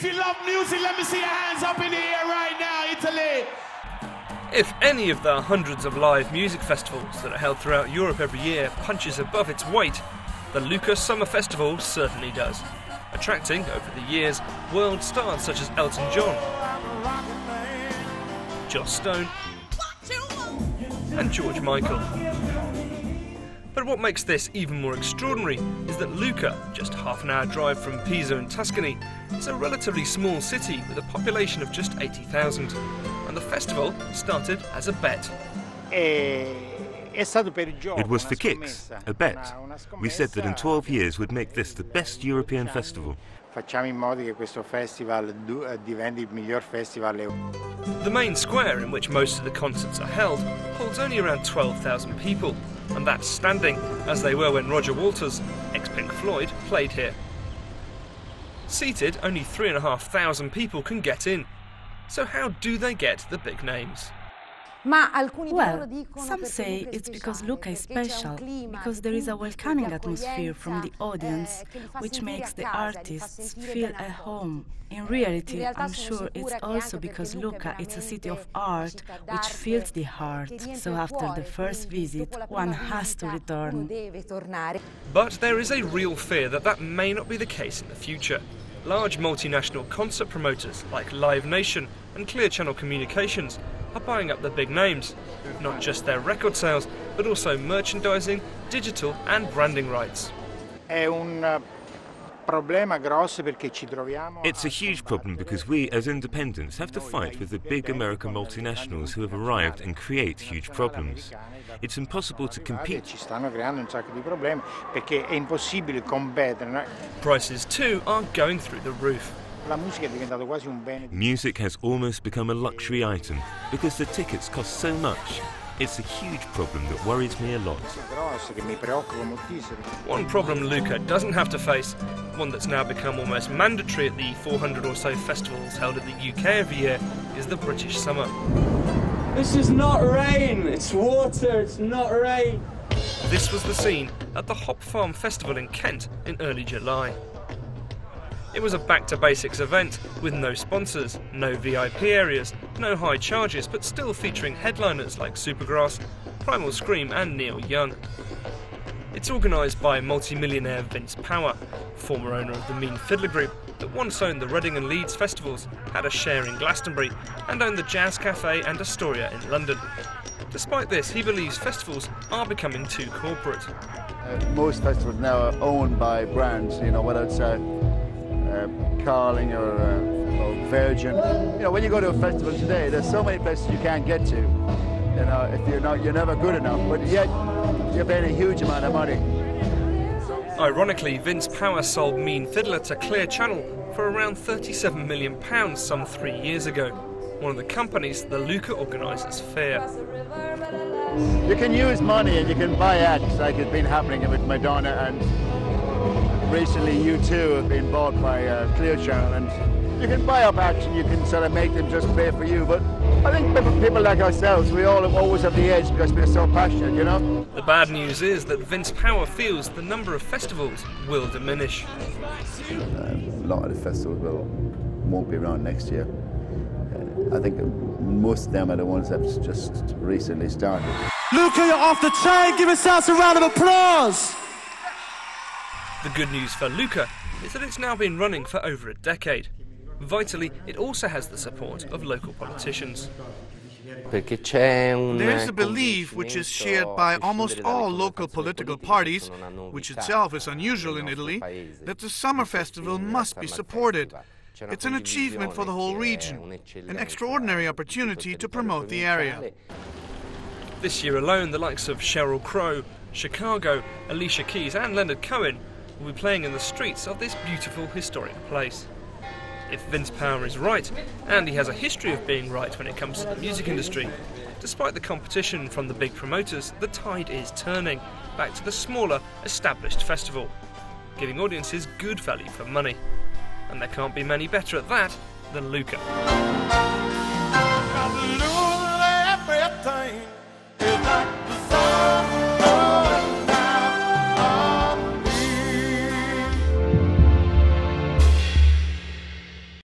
If you love music, let me see your hands up in the air right now, Italy. If any of the hundreds of live music festivals that are held throughout Europe every year punches above its weight, the Lucca Summer Festival certainly does, attracting, over the years, world stars such as Elton John, Joss Stone and George Michael. But what makes this even more extraordinary is that Lucca, just half an hour drive from Pisa in Tuscany, is a relatively small city with a population of just 80,000. And the festival started as a bet. It was for kicks, a bet. We said that in 12 years we'd make this the best European festival. The main square in which most of the concerts are held holds only around 12,000 people, and that's standing, as they were when Roger Waters, ex-Pink Floyd, played here. Seated, only 3,500 people can get in. So how do they get the big names? Well, some say it's because Lucca is special, because there is a welcoming atmosphere from the audience, which makes the artists feel at home. In reality, I'm sure it's also because Lucca is a city of art, which fills the heart. So after the first visit, one has to return. But there is a real fear that that may not be the case in the future. Large multinational concert promoters like Live Nation and Clear Channel Communications are buying up the big names, not just their record sales, but also merchandising, digital and branding rights. It's a huge problem because we, as independents, have to fight with the big American multinationals who have arrived and create huge problems. It's impossible to compete. Prices too are going through the roof. Music has almost become a luxury item because the tickets cost so much. It's a huge problem that worries me a lot. One problem Lucca doesn't have to face, one that's now become almost mandatory at the 400 or so festivals held in the UK every year, is the British summer. This is not rain, it's water, it's not rain. This was the scene at the Hop Farm Festival in Kent in early July. It was a back-to-basics event with no sponsors, no VIP areas, no high charges, but still featuring headliners like Supergrass, Primal Scream and Neil Young. It's organised by multi-millionaire Vince Power, former owner of the Mean Fiddler Group that once owned the Reading and Leeds festivals, had a share in Glastonbury and owned the Jazz Cafe and Astoria in London. Despite this, he believes festivals are becoming too corporate. Most festivals now are owned by brands, whether it's Carling or Virgin. When you go to a festival today, there's so many places you can't get to. If you're never good enough, but yet you're paying a huge amount of money. Ironically, Vince Power sold Mean Fiddler to Clear Channel for around £37 million some 3 years ago. One of the companies the Lucca organisers fear. You can use money and you can buy acts, like it's been happening with Madonna, and recently U2 have been bought by Clear Channel, and you can buy up acts and you can sort of make them just play for you. But I think people like ourselves, we all always have the edge because we're so passionate, The bad news is that Vince Power feels the number of festivals will diminish. A lot of the festivals won't be around next year. I think most of them are the ones that have just recently started. Lucca, you're off the chain. Give yourselves a round of applause. The good news for Lucca is that it's now been running for over a decade. Vitally, it also has the support of local politicians. There is a belief, which is shared by almost all local political parties, which itself is unusual in Italy, that the summer festival must be supported. It's an achievement for the whole region, an extraordinary opportunity to promote the area. This year alone, the likes of Sheryl Crow, Chicago, Alicia Keys and Leonard Cohen will be playing in the streets of this beautiful historic place. If Vince Power is right, and he has a history of being right when it comes to the music industry, despite the competition from the big promoters, the tide is turning back to the smaller, established festival, giving audiences good value for money. And there can't be many better at that than Lucca.